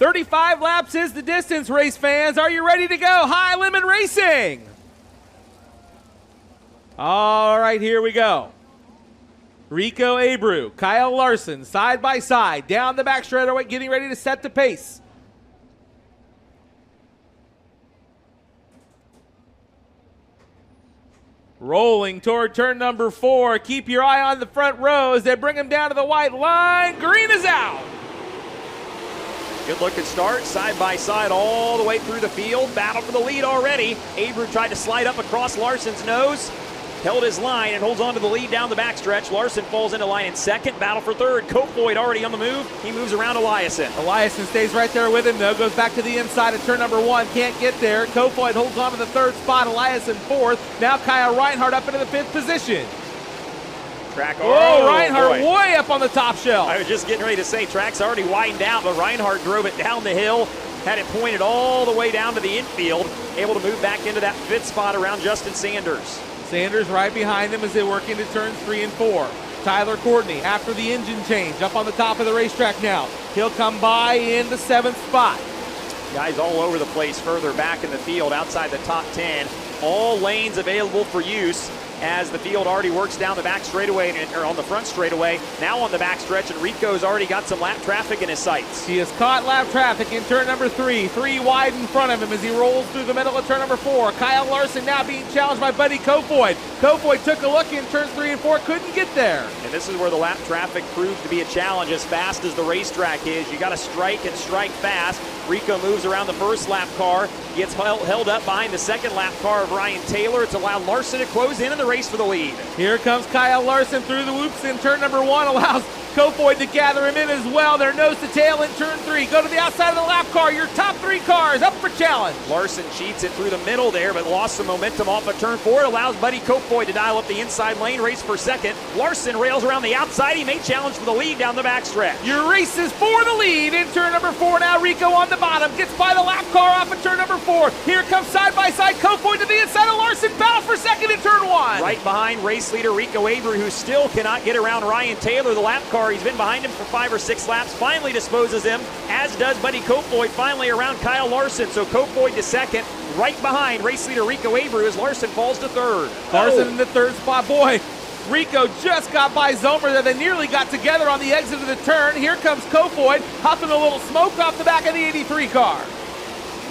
35 laps is the distance, race fans. Are you ready to go? High Limit Racing. All right, here we go. Rico Abreu, Kyle Larson, side by side, down the back straightaway, getting ready to set the pace. Rolling toward turn number 4. Keep your eye on the front rows. They bring him down to the white line. Green is out. Good looking start, side by side all the way through the field. Battle for the lead already. Abreu tried to slide up across Larson's nose. Held his line and holds on to the lead down the backstretch. Larson falls into line in second. Battle for third. Kofoid already on the move. He moves around Eliason. Eliason stays right there with him, though. Goes back to the inside of turn number 1. Can't get there. Kofoid holds on to the third spot. Eliason fourth. Now Kyle Reinhardt up into the 5th position. Track. Oh, Reinhardt way up on the top shelf. I was just getting ready to say track's already widened out, but Reinhardt drove it down the hill. Had it pointed all the way down to the infield. Able to move back into that 5th spot around Justin Sanders. Sanders right behind them as they work into turns 3 and 4. Tyler Courtney after the engine change up on the top of the racetrack now. He'll come by in the 7th spot. Guys all over the place further back in the field outside the top 10. All lanes available for use as the field already works down the back straightaway, or on the front straightaway, now on the back stretch, and Rico's already got some lap traffic in his sights. He has caught lap traffic in turn number 3. 3 wide in front of him as he rolls through the middle of turn number 4. Kyle Larson now being challenged by Buddy Kofoid. Kofoid took a look in turns 3 and 4, couldn't get there. And this is where the lap traffic proved to be a challenge as fast as the racetrack is. You got to strike and strike fast. Rico moves around the first lap car, gets held up behind the second lap car of Ryan Taylor. It's allowed Larson to close in the race for the lead. Here comes Kyle Larson through the whoops in turn number 1, allows Kofoid to gather him in as well. They're nose to tail in turn 3. Go to the outside of the lap car. Your top 3 cars up for challenge. Larson cheats it through the middle there, but lost some momentum off of turn 4. It allows Buddy Kofoid to dial up the inside lane, race for second. Larson rails around the outside. He may challenge for the lead down the backstretch. Your race is for the lead in turn number 4. Now Rico on the bottom. Gets by the lap car off of turn number 4. Here comes side by side Kofoid to the inside of Larson. Battle for second in turn 1. Right behind race leader Rico Abreu, who still cannot get around Ryan Taylor. The lap car, he's been behind him for 5 or 6 laps, finally disposes him, as does Buddy Kofoid, finally around Kyle Larson. So Kofoid to second, right behind race leader Rico Abreu as Larson falls to third. Larson in the 3rd spot. Boy, Rico just got by Zomer there. They nearly got together on the exit of the turn. Here comes Kofoid, huffing a little smoke off the back of the 83 car.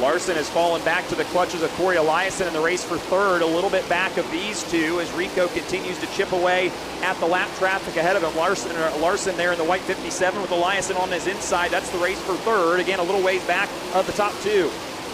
Larson has fallen back to the clutches of Cory Eliason in the race for third, a little bit back of these two as Rico continues to chip away at the lap traffic ahead of him. Larson there in the white 57 with Eliason on his inside. That's the race for third. Again, a little ways back of the top 2.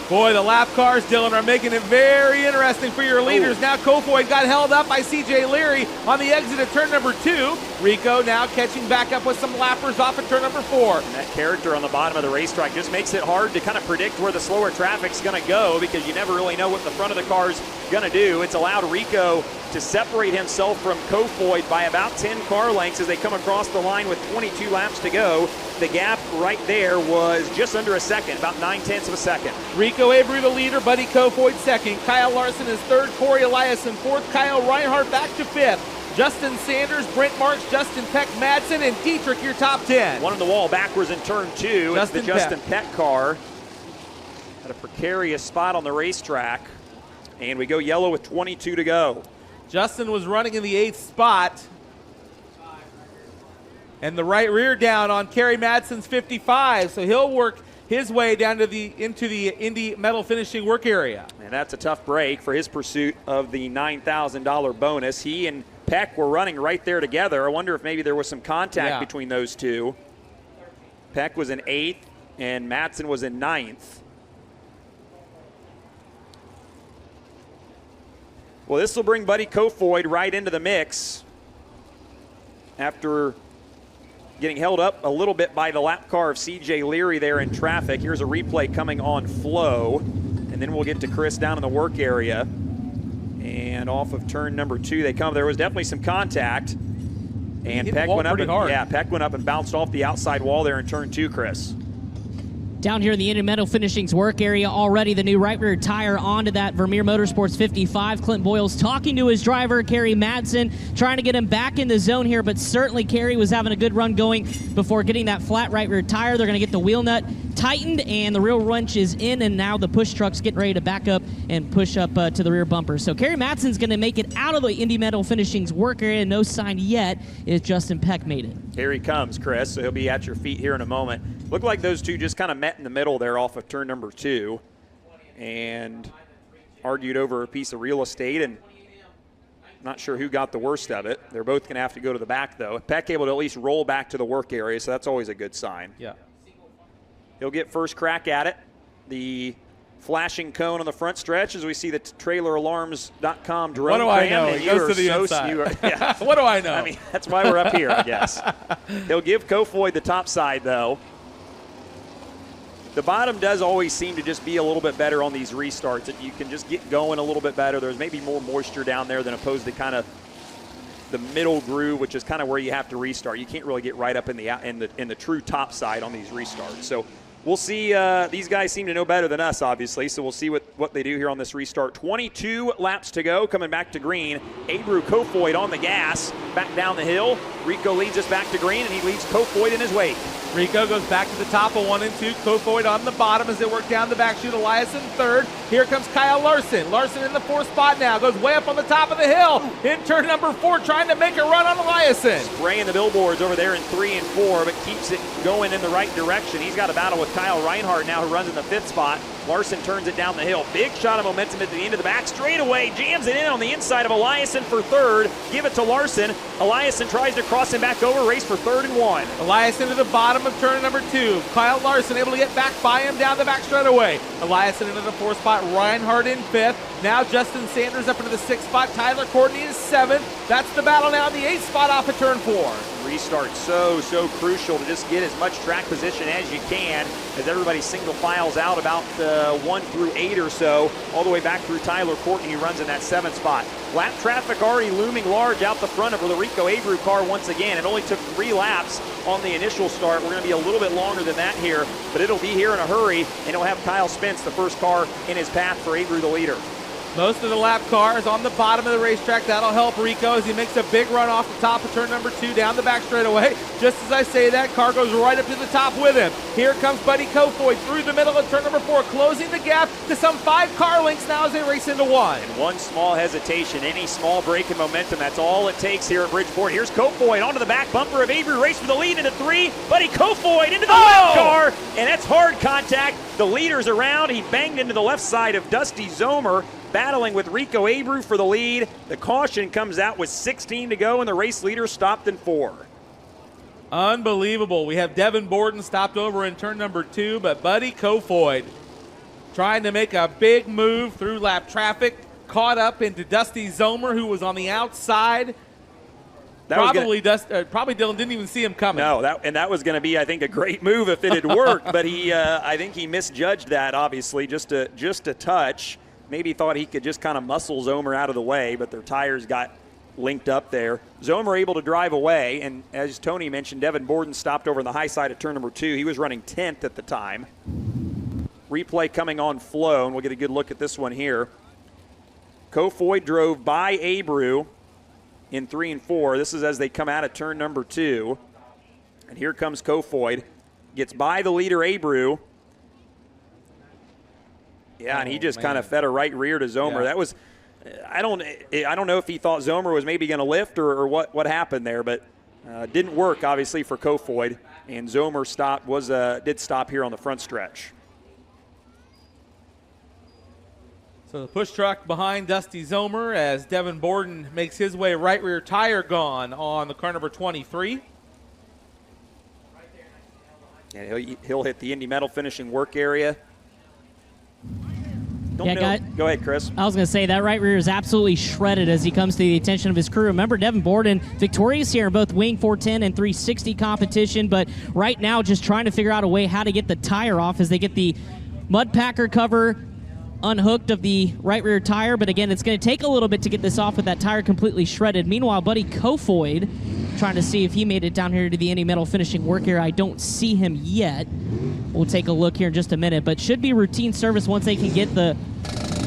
Boy, the lap cars, Dylan, are making it very interesting for your leaders. Now Kofoid got held up by C.J. Leary on the exit of turn number 2. Rico now catching back up with some lappers off at turn number 4. And that character on the bottom of the racetrack just makes it hard to kind of predict where the slower traffic's going to go because you never really know what the front of the car's going to do. It's allowed Rico to separate himself from Kofoid by about 10 car lengths as they come across the line with 22 laps to go. The gap right there was just under a second, about 9/10 of a second. Rico Abreu the leader, Buddy Kofoid second. Kyle Larson is third, Cory Eliason fourth, Kyle Reinhardt back to 5th. Justin Sanders, Brent Marks, Justin Peck, Madsen, and Dietrich your top 10. One on the wall backwards in turn 2. It's the Justin Peck car. At a precarious spot on the racetrack. And we go yellow with 22 to go. Justin was running in the 8th spot. And the right rear down on Kerry Madsen's 55, so he'll work his way down to into the Indy medal finishing work area. And that's a tough break for his pursuit of the $9,000 bonus. He and Peck were running right there together. I wonder if maybe there was some contact between those two. Peck was in 8th and Madsen was in 9th. Well, this will bring Buddy Kofoid right into the mix after getting held up a little bit by the lap car of C.J. Leary there in traffic. Here's a replay coming on Flow, and then we'll get to Chris down in the work area. And off of turn number 2 they come. There was definitely some contact, and Peck went up and Peck went up and bounced off the outside wall there in turn 2, Chris. Down here in the Intermetal Finishings work area already, the new right rear tire onto that Vermeer Motorsports 55. Clint Boyles talking to his driver, Kerry Madsen, trying to get him back in the zone here, but certainly Kerry was having a good run going before getting that flat right rear tire. They're going to get the wheel nut tightened and the rear wrench is in, and now the push truck's getting ready to back up and push up to the rear bumper. So Kerry Madsen's going to make it out of the Indy Metal Finishing's work area. No sign yet if Justin Peck made it. Here he comes, Chris, so he'll be at your feet here in a moment. Looked like those two just kind of met in the middle there off of turn number 2 and argued over a piece of real estate, and not sure who got the worst of it. They're both going to have to go to the back, though. Peck able to at least roll back to the work area, so that's always a good sign. Yeah. He'll get first crack at it. The flashing cone on the front stretch as we see the traileralarms.com drone. What do I cam, know? It goes to the inside. Yeah. What do I know? I mean, that's why we're up here, I guess. He'll give Kofoid the top side, though. The bottom does always seem to just be a little bit better on these restarts. That you can just get going a little bit better. There's maybe more moisture down there than opposed to kind of the middle groove, which is kind of where you have to restart. You can't really get right up in the true top side on these restarts. So we'll see. These guys seem to know better than us, obviously, so we'll see what they do here on this restart. 22 laps to go, coming back to green. Abreu Kofoid on the gas, back down the hill. Rico leads us back to green, and he leaves Kofoid in his wake. Rico goes back to the top of 1 and 2. Kofoid on the bottom as they work down the back chute. Elias in third. Here comes Kyle Larson. Larson in the 4th spot now. Goes way up on the top of the hill. In turn number 4, trying to make a run on Eliason. Spraying the billboards over there in 3 and 4, but keeps it going in the right direction. He's got a battle with Kyle Reinhardt now, who runs in the 5th spot. Larson turns it down the hill. Big shot of momentum at the end of the back straightaway. Jams it in on the inside of Eliason for 3rd. Give it to Larson. Eliason tries to cross him back over. Race for 3rd and 1. Elias into the bottom of turn number 2. Kyle Larson able to get back by him down the back straightaway. Elias into the 4th spot. Reinhardt in 5th. Now Justin Sanders up into the 6th spot. Tyler Courtney is 7th. That's the battle now in the 8th spot off of turn 4. Restart so crucial to just get as much track position as you can as everybody single files out about 1 through 8 or so, all the way back through Tyler Courtney, who runs in that 7th spot. Lap traffic already looming large out the front of the Rico Abreu car once again. It only took 3 laps on the initial start. We're going to be a little bit longer than that here, but it'll be here in a hurry, and it'll have Kyle Spence, the first car in his path for Abreu, the leader. Most of the lap cars on the bottom of the racetrack. That'll help Rico as he makes a big run off the top of turn number 2 down the back straightaway. Just as I say that, car goes right up to the top with him. Here comes Buddy Kofoid through the middle of turn number 4, closing the gap to some 5 car lengths now as they race into 1. And one small hesitation, any small break in momentum, that's all it takes here at Bridgeport. Here's Kofoid onto the back bumper of Abreu, race for the lead into 3. Buddy Kofoid into the left car, and that's hard contact. The leader's around. He banged into the left side of Dusty Zomer, battling with Rico Abreu for the lead. The caution comes out with 16 to go, and the race leader stopped in 4. Unbelievable. We have Devin Borden stopped over in turn number 2, but Buddy Kofoid trying to make a big move through lap traffic, caught up into Dusty Zomer, who was on the outside. Probably Dylan didn't even see him coming. No, that was going to be, I think, a great move if it had worked, but I think he misjudged that, obviously, just a touch. Maybe thought he could just kind of muscle Zomer out of the way, but their tires got linked up there. Zomer able to drive away, and as Tony mentioned, Devin Borden stopped over on the high side of turn number 2. He was running 10th at the time. Replay coming on Flow, and we'll get a good look at this one here. Kofoid drove by Abreu in 3 and 4. This is as they come out of turn number 2. And here comes Kofoid. Gets by the leader, Abreu. Yeah, and he just kind of fed a right rear to Zomer. Yeah. That was, I don't know if he thought Zomer was maybe going to lift or what happened there, but didn't work obviously for Kofoid. And Zomer did stop here on the front stretch. So the push truck behind Dusty Zomer as Devin Borden makes his way. Right rear tire gone on the car number 23. And he'll hit the Indy Metal finishing work area. Go ahead, Chris. I was going to say that right rear is absolutely shredded as he comes to the attention of his crew. Remember, Devin Borden victorious here in both Wing 410 and 360 competition, but right now just trying to figure out a way how to get the tire off as they get the mud packer cover unhooked of the right rear tire. But again, it's going to take a little bit to get this off with that tire completely shredded. Meanwhile, Buddy Kofoid trying to see if he made it down here to the Indy Metal finishing work area. I don't see him yet. We'll take a look here in just a minute, but should be routine service once they can get the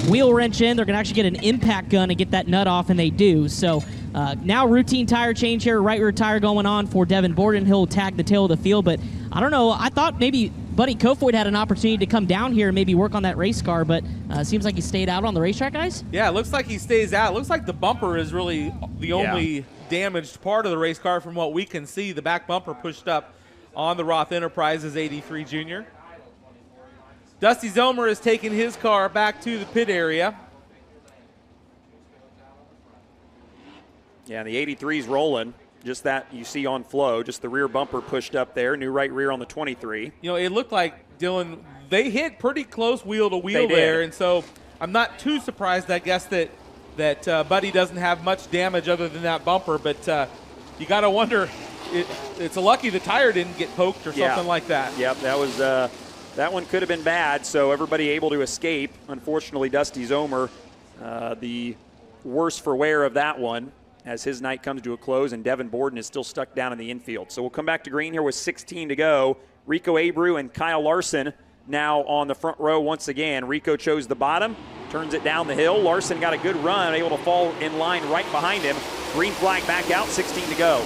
wheel wrench in. They're going to actually get an impact gun and get that nut off, and they do. So now routine tire change here, right rear tire going on for Devin Borden. He'll tag the tail of the field, but I don't know. I thought maybe Buddy Kofoid had an opportunity to come down here and maybe work on that race car, but seems like he stayed out on the racetrack, guys. Yeah, it looks like he stays out. It looks like the bumper is really the only damaged part of the race car from what we can see. The back bumper pushed up on the Roth Enterprises 83 Junior. Dusty Zomer has taken his car back to the pit area. Yeah, and the 83's rolling. Just that you see on flow, just the rear bumper pushed up there, new right rear on the 23. You know, it looked like, Dylan, they hit pretty close wheel to wheel there, and so I'm not too surprised, I guess, that Buddy doesn't have much damage other than that bumper, but you got to wonder, it's a lucky the tire didn't get poked or something like that. Yep, that was that one could have been bad, so everybody able to escape. Unfortunately, Dusty Zomer, the worse for wear of that one, as his night comes to a close, and Devin Borden is still stuck down in the infield. So we'll come back to green here with 16 to go. Rico Abreu and Kyle Larson now on the front row once again. Rico chose the bottom, turns it down the hill. Larson got a good run, able to fall in line right behind him. Green flag back out, 16 to go.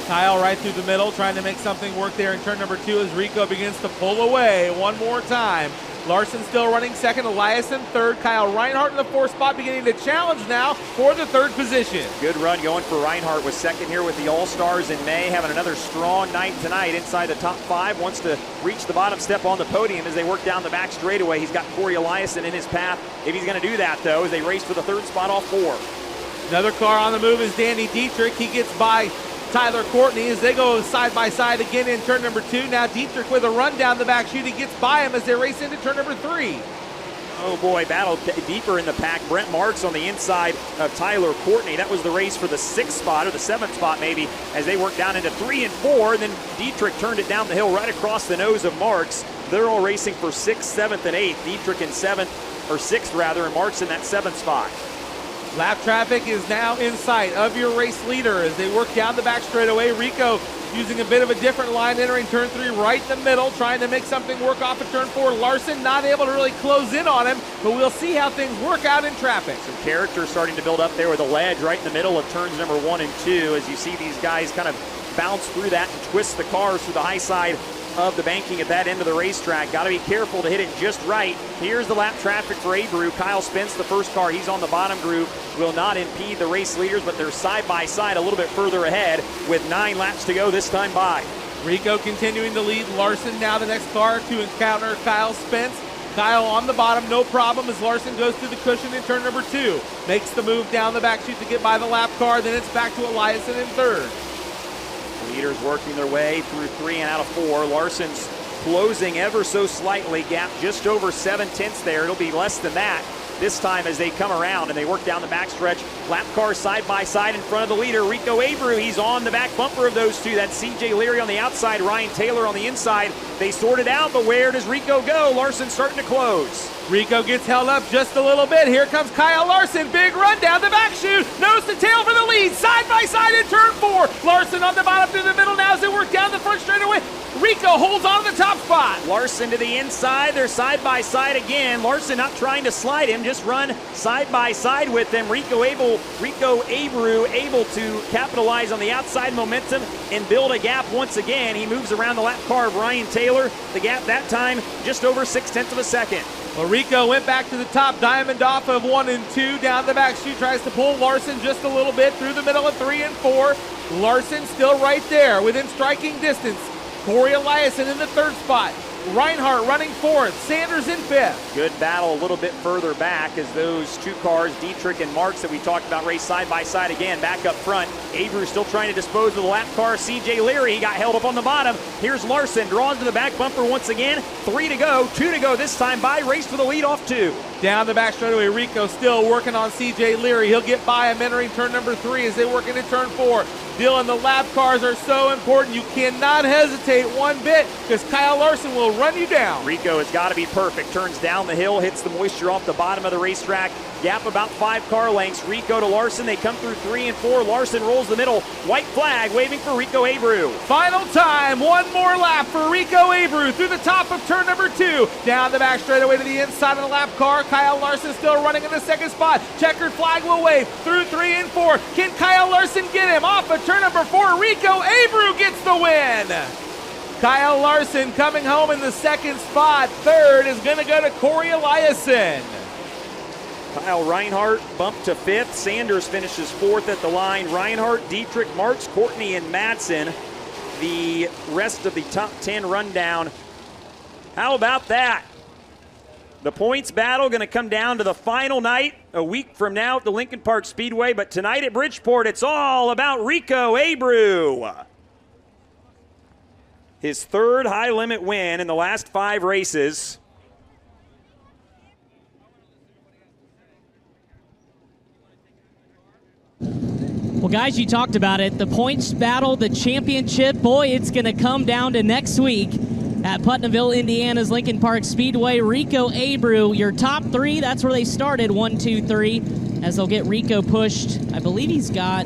Kyle right through the middle, trying to make something work there in turn number 2 as Rico begins to pull away one more time. Larson still running second, Elias in third, Kyle Reinhardt in the 4th spot, beginning to challenge now for the 3rd position. Good run going for Reinhardt, was second here with the All-Stars in May, having another strong night tonight inside the top 5, wants to reach the bottom step on the podium as they work down the back straightaway. He's got Cory Elias in his path if he's going to do that, though, as they race for the 3rd spot off 4. Another car on the move is Danny Dietrich. He gets by Tyler Courtney as they go side by side again in turn number 2. Now Dietrich with a run down the back chute. He gets by him as they race into turn number 3. Oh boy, battle deeper in the pack. Brent Marks on the inside of Tyler Courtney. That was the race for the 6th spot, or the 7th spot maybe, as they worked down into 3 and 4. And then Dietrich turned it down the hill right across the nose of Marks. They're all racing for 6th, 7th, and 8th. Dietrich in 7th, or 6th rather, and Marks in that 7th spot. Lap traffic is now in sight of your race leader as they work down the back straightaway. Rico using a bit of a different line, entering turn 3 right in the middle, trying to make something work off of turn 4. Larson not able to really close in on him, but we'll see how things work out in traffic. Some character starting to build up there with a ledge right in the middle of turns number 1 and 2 as you see these guys kind of bounce through that and twist the cars through the high side of the banking at that end of the racetrack. Got to be careful to hit it just right. Here's the lap traffic for Abreu. Kyle Spence, the first car. He's on the bottom group. Will not impede the race leaders, but they're side by side a little bit further ahead with 9 laps to go this time by. Rico continuing to lead. Larson now the next car to encounter Kyle Spence. Kyle on the bottom, no problem as Larson goes through the cushion in turn number 2. Makes the move down the back chute to get by the lap car. Then it's back to Elias in 3rd. Leaders working their way through 3 and out of 4. Larson's closing ever so slightly, gap just over 7/10 there. It'll be less than that this time as they come around and they work down the backstretch. Lap cars side by side in front of the leader, Rico Abreu. He's on the back bumper of those two. That's CJ Leary on the outside, Ryan Taylor on the inside. They sort it out, but where does Rico go? Larson starting to close. Rico gets held up just a little bit. Here comes Kyle Larson. Big run down the back chute. Nose to tail for the lead. Side by side in turn 4. Larson on the bottom through the middle now as they work down the front straightaway. Rico holds on to the top spot. Larson to the inside. They're side by side again. Larson not trying to slide him, just run side by side with them. Rico Abreu able to capitalize on the outside momentum and build a gap once again. He moves around the lap car of Ryan Taylor. The gap that time just over 0.6 of a second. Well, Rico went back to the top, diamond off of 1 and 2. Down the back chute, tries to pull Larson just a little bit through the middle of 3 and 4. Larson still right there within striking distance. Cory Elias in the 3rd spot. Reinhardt running 4th. Sanders in 5th. Good battle a little bit further back as those 2 cars, Dietrich and Marks that we talked about, race side by side again. Back up front. Abreu still trying to dispose of the lap car. CJ Leary, he got held up on the bottom. Here's Larson, draws to the back bumper once again. 3 to go, 2 to go this time by. Race for the lead off 2. Down the back straightaway, Rico still working on CJ Leary. He'll get by him entering turn number 3 as they work into turn 4. Dylan, the lap cars are so important. You cannot hesitate one bit because Kyle Larson will run you down. Rico has got to be perfect. Turns down the hill, hits the moisture off the bottom of the racetrack. Gap about 5 car lengths. Rico to Larson. They come through 3 and 4. Larson rolls the middle. White flag waving for Rico Abreu. Final time. One more lap for Rico Abreu through the top of turn number 2. Down the back straightaway to the inside of the lap car. Kyle Larson still running in the 2nd spot. Checkered flag will wave through 3 and 4. Can Kyle Larson get him off of turn number 4? Rico Abreu gets the win. Kyle Larson coming home in the second spot. Third is going to go to Cory Eliason. Kyle Reinhardt bumped to 5th. Sanders finishes 4th at the line. Reinhardt, Dietrich, Marks, Courtney, and Madsen. The rest of the top 10 rundown. How about that? The points battle going to come down to the final night a week from now at the Lincoln Park Speedway, but tonight at Bridgeport, it's all about Rico Abreu. His 3rd high-limit win in the last 5 races. Well, guys, you talked about it. The points battle, the championship, boy, it's going to come down to next week at Putnamville, Indiana's Lincoln Park Speedway. Rico Abreu, your top 3, that's where they started, 1, 2, 3, as they'll get Rico pushed. I believe he's got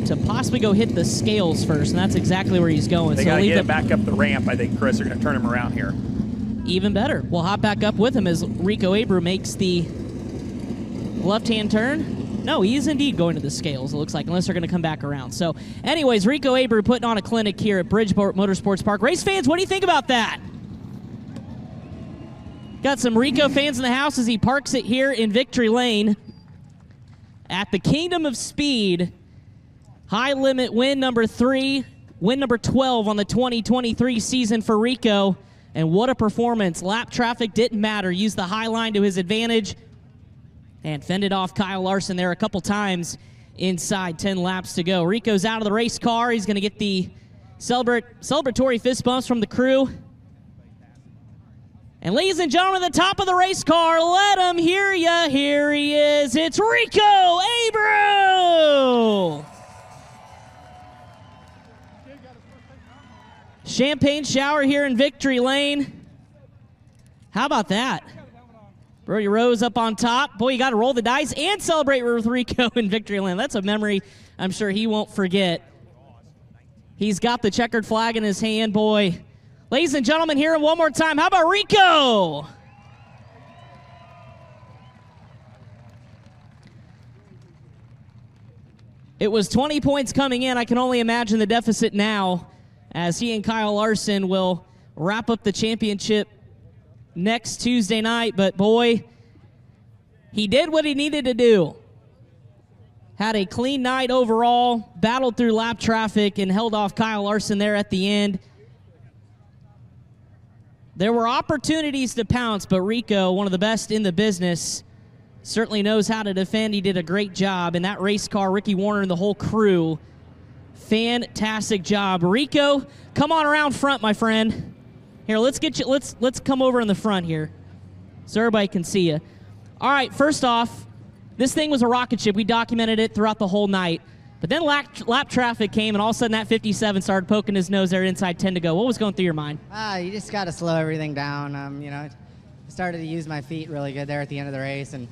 to possibly go hit the scales first, and that's exactly where he's going. They got to get him back up the ramp, I think, Chris. They're going to turn him around here. Even better. We'll hop back up with him as Rico Abreu makes the left-hand turn. No, he is indeed going to the scales, it looks like, unless they're going to come back around. So, anyways, Rico Abreu putting on a clinic here at Bridgeport Motorsports Park. Race fans, what do you think about that? Got some Rico fans in the house as he parks it here in Victory Lane at the Kingdom of Speed. High limit win number 3, win number 12 on the 2023 season for Rico. And what a performance. Lap traffic didn't matter. Used the high line to his advantage and fended off Kyle Larson there a couple times inside 10 laps to go. Rico's out of the race car. He's going to get the celebratory fist bumps from the crew. And ladies and gentlemen, at the top of the race car, let him hear ya. Here he is. It's Rico Abreu. Champagne shower here in Victory Lane. How about that? Brody Rose up on top. Boy, you got to roll the dice and celebrate with Rico in Victory Lane. That's a memory I'm sure he won't forget. He's got the checkered flag in his hand, boy. Ladies and gentlemen, hear him one more time. How about Rico? It was 20 points coming in. I can only imagine the deficit now as he and Kyle Larson will wrap up the championship next Tuesday night. But boy, he did what he needed to do. Had a clean night overall, battled through lap traffic, and held off Kyle Larson there at the end. There were opportunities to pounce, but Rico, one of the best in the business, certainly knows how to defend. He did a great job. And that race car, Ricky Warner and the whole crew, fantastic job. Rico, come on around front, my friend. Here, let's get you. Let's come over in the front here, so everybody can see you. All right. First off, this thing was a rocket ship. We documented it throughout the whole night. But then lap traffic came, and all of a sudden that 57 started poking his nose there inside 10 to go. What was going through your mind? You just got to slow everything down. You know, I started to use my feet really good there at the end of the race, and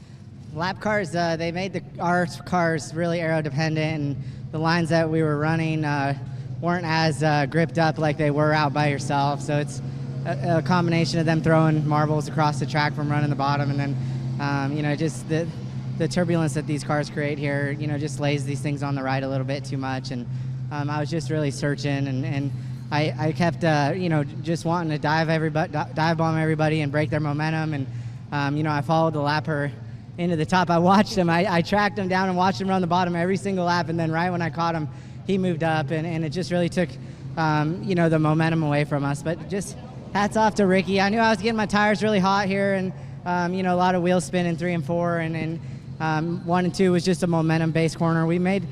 lap cars, they made our cars really aero dependent, and the lines that we were running weren't as gripped up like they were out by yourself. So it's a combination of them throwing marbles across the track from running the bottom, and then you know, just the turbulence that these cars create here, you know, just lays these things on the right a little bit too much. And I was just really searching, and I kept, you know, just wanting to dive bomb everybody and break their momentum. And, you know, I followed the lapper into the top. I watched him. I tracked him down and watched him run the bottom every single lap. And then right when I caught him, he moved up, and it just really took, you know, the momentum away from us. But just hats off to Ricky. I knew I was getting my tires really hot here, and, you know, a lot of wheel spin in 3 and 4, and 1 and 2 was just a momentum-based corner. We made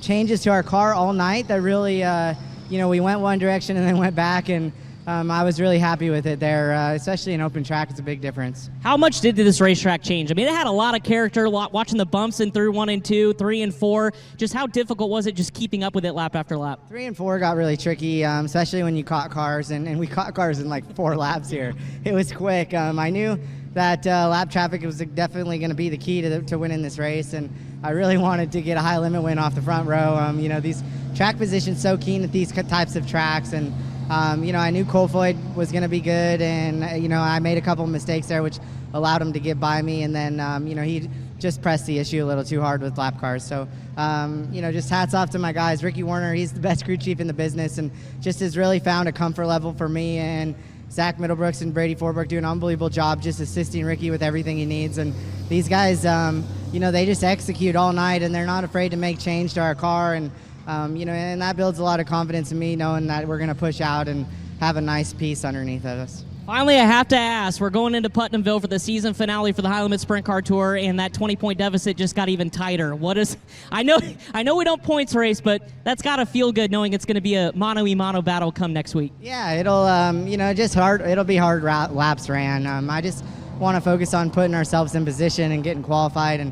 changes to our car all night that really, you know, we went one direction and then went back, and I was really happy with it there, especially in open track. It's a big difference. How much did this racetrack change? I mean, it had a lot of character, watching the bumps in through 1 and 2, 3 and 4. Just how difficult was it just keeping up with it lap after lap? 3 and 4 got really tricky, especially when you caught cars, and we caught cars in like 4 laps here. It was quick. I knew that lap traffic was definitely going to be the key to winning this race, and I really wanted to get a high limit win off the front row. You know, these track positions so keen at these types of tracks, and you know, I knew Colfoyd was going to be good, and you know, I made a couple mistakes there which allowed him to get by me, and then you know, he just pressed the issue a little too hard with lap cars. So, just hats off to my guys. Ricky Warner, he's the best crew chief in the business, and just has really found a comfort level for me. And Zach Middlebrooks and Brady Forbrook do an unbelievable job just assisting Ricky with everything he needs. And these guys, they just execute all night, and they're not afraid to make change to our car. And, and that builds a lot of confidence in me, knowing that we're going to push out and have a nice piece underneath of us. Finally, I have to ask, we're going into Putnamville for the season finale for the High Limit Sprint Car Tour, and that 20-point deficit just got even tighter. I know we don't points race, but that's got to feel good knowing it's going to be a mano-a-mano battle come next week. Yeah, it'll, it'll be hard laps ran. I just want to focus on putting ourselves in position and getting qualified, and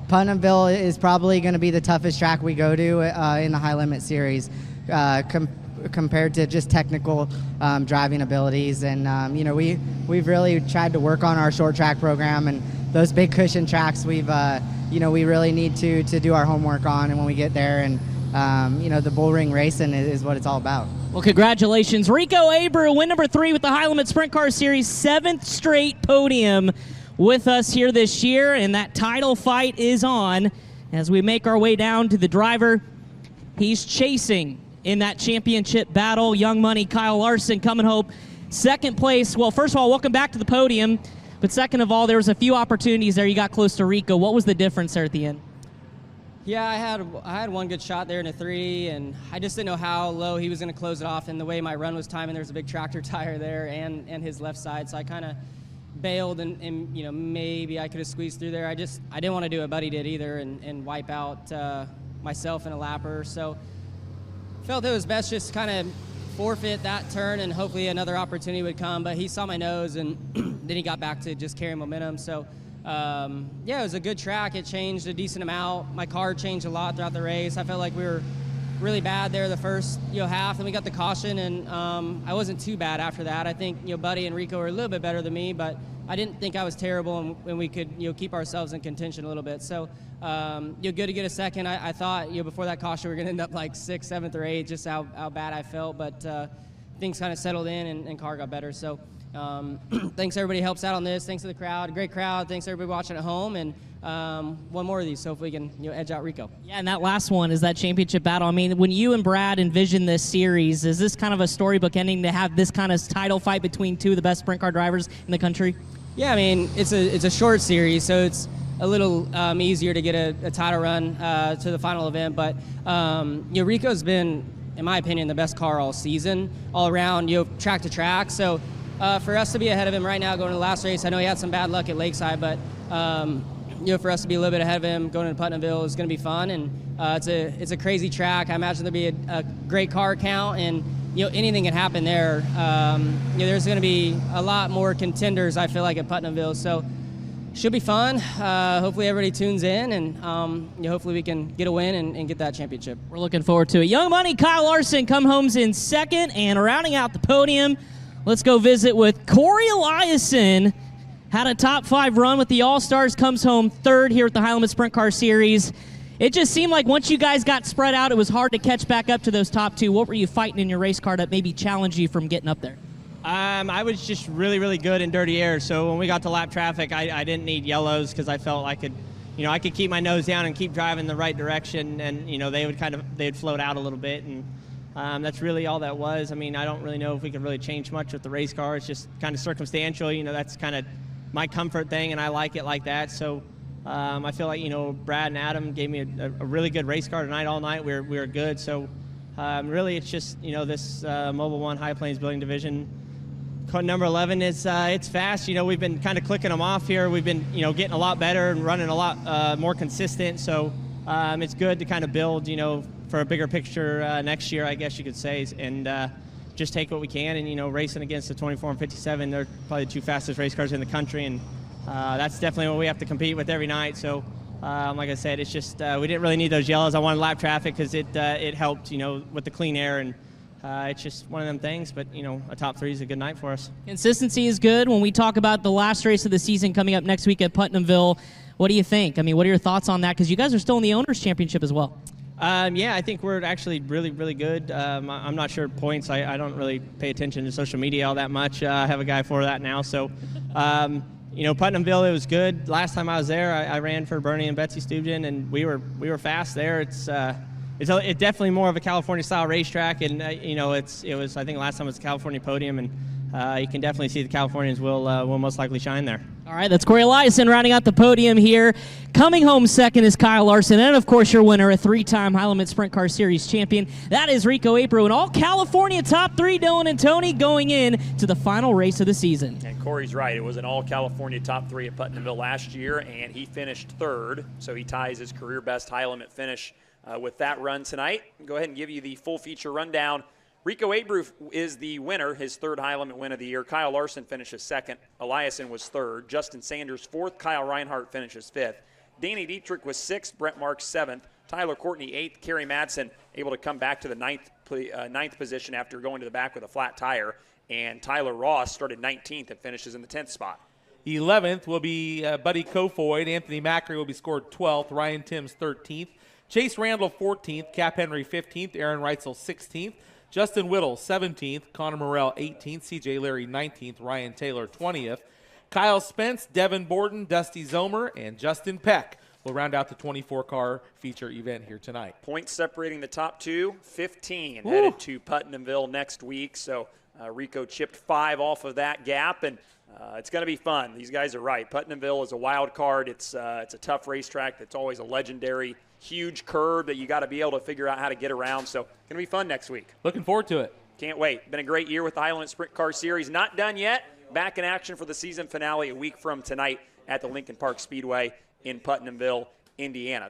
Putnamville is probably going to be the toughest track we go to in the High Limit Series. Compared to just technical driving abilities, and we've really tried to work on our short track program, and those big cushion tracks we really need to do our homework on, and when we get there, and the bull ring racing is what it's all about. Well, congratulations, Rico Abreu, win number 3 with the High Limit Sprint Car Series, 7th straight podium with us here this year, and that title fight is on as we make our way down to the driver he's chasing in that championship battle. Young Money Kyle Larson coming home second place. Well, first of all, welcome back to the podium. But second of all, there was a few opportunities there. You got close to Rico. What was the difference there at the end? Yeah, I had one good shot there in a 3, and I just didn't know how low he was going to close it off. And the way my run was timing, there was a big tractor tire there and his left side. So I kind of bailed, and maybe I could have squeezed through there. I didn't want to do what Buddy did either and wipe out myself in a lapper. So felt it was best just to kind of forfeit that turn, and hopefully another opportunity would come. But he saw my nose, and then he got back to just carrying momentum. So, it was a good track. It changed a decent amount. My car changed a lot throughout the race. I felt like we were really bad there the first half, and we got the caution, and I wasn't too bad after that. I think Buddy and Rico were a little bit better than me, but I didn't think I was terrible, and we could keep ourselves in contention a little bit. So good to get a second. I thought before that caution we were going to end up like 6th, 7th, or 8th, just how bad I felt. But things kind of settled in, and car got better. So thanks everybody who helps out on this. Thanks to the crowd, great crowd. Thanks everybody watching at home, and one more of these, so hopefully we can edge out Rico. Yeah, and that last one is that championship battle. I mean, when you and Brad envision this series, is this kind of a storybook ending to have this kind of title fight between two of the best sprint car drivers in the country? Yeah, I mean, it's a short series, so it's a little easier to get a title run to the final event. But Rico's been, in my opinion, the best car all season, all around, track to track. So for us to be ahead of him right now going to the last race, I know he had some bad luck at Lakeside, but for us to be a little bit ahead of him going into Putnamville is going to be fun. And it's a crazy track. I imagine there'll be a great car count, and anything can happen there. There's going to be a lot more contenders, I feel like, at Putnamville. So should be fun. Hopefully everybody tunes in, and hopefully we can get a win and get that championship. We're looking forward to it. Young Money Kyle Larson come homes in second, and rounding out the podium, let's go visit with Cory Eliason. Had a top 5 run with the All-Stars, comes home third here at the High Limit Sprint Car Series. It just seemed like once you guys got spread out, it was hard to catch back up to those top 2. What were you fighting in your race car that maybe challenged you from getting up there? I was just really, really good in dirty air. So when we got to lap traffic, I didn't need yellows because I felt I could keep my nose down and keep driving the right direction, and they'd float out a little bit, and that's really all that was. I mean, I don't really know if we could really change much with the race car. It's just kind of circumstantial. That's kind of my comfort thing, and I like it like that. So I feel like Brad and Adam gave me a really good race car tonight. All night we were good. So really, it's just this Mobile One High Plains Building Division. Number 11 is it's fast. We've been kind of clicking them off here. We've been getting a lot better and running a lot more consistent. So it's good to kind of build for a bigger picture next year, I guess you could say, and just take what we can. And racing against the 24 and 57, they're probably the 2 fastest race cars in the country, and that's definitely what we have to compete with every night. So like I said, it's just we didn't really need those yellows. I wanted lap traffic because it helped with the clean air, and it's just one of them things, but a top 3 is a good night for us. Consistency is good. When we talk about the last race of the season coming up next week at Putnamville, what do you think? I mean, what are your thoughts on that? Because you guys are still in the Owners' Championship as well. I think we're actually really, really good. I'm not sure points. I don't really pay attention to social media all that much. I have a guy for that now. So, Putnamville, it was good. Last time I was there, I ran for Bernie and Betsy Stubjen, and we were fast there. It's definitely more of a California-style racetrack, and it was I think last time it was a California podium, and you can definitely see the Californians will most likely shine there. All right, that's Cory Elias rounding out the podium here. Coming home second is Kyle Larson, and of course your winner, a 3-time High Limit Sprint Car Series champion. That is Rico Abreu, and all California top 3, Dylan and Tony, going in to the final race of the season. And Cory's right. It was an all-California top 3 at Putnamville last year, and he finished 3rd, so he ties his career best High Limit finish with that run tonight. I'll go ahead and give you the full feature rundown. Rico Abreu is the winner, his 3rd High Limit win of the year. Kyle Larson finishes 2nd. Eliason was 3rd. Justin Sanders 4th. Kyle Reinhardt finishes 5th. Danny Dietrich was 6th. Brett Marks 7th. Tyler Courtney 8th. Kerry Madsen able to come back to the 9th position after going to the back with a flat tire. And Tyler Ross started 19th and finishes in the 10th spot. 11th will be Buddy Kofoid. Anthony Macri will be scored 12th. Ryan Timms 13th. Chase Randall 14th. Cap Henry 15th. Aaron Reitzel 16th. Justin Whittle, 17th. Connor Morrell, 18th. C.J. Leary, 19th. Ryan Taylor, 20th. Kyle Spence, Devin Borden, Dusty Zomer, and Justin Peck will round out the 24-car feature event here tonight. Points separating the top 2, 15. Ooh. Headed to Putnamville next week. So Rico chipped 5 off of that gap, and it's going to be fun. These guys are right. Putnamville is a wild card. It's a tough racetrack. It's always a legendary huge curve that you got to be able to figure out how to get around. So going to be fun next week. Looking forward to it. Can't wait. Been a great year with the High Limit Sprint Car Series. Not done yet. Back in action for the season finale a week from tonight at the Lincoln Park Speedway in Putnamville, Indiana.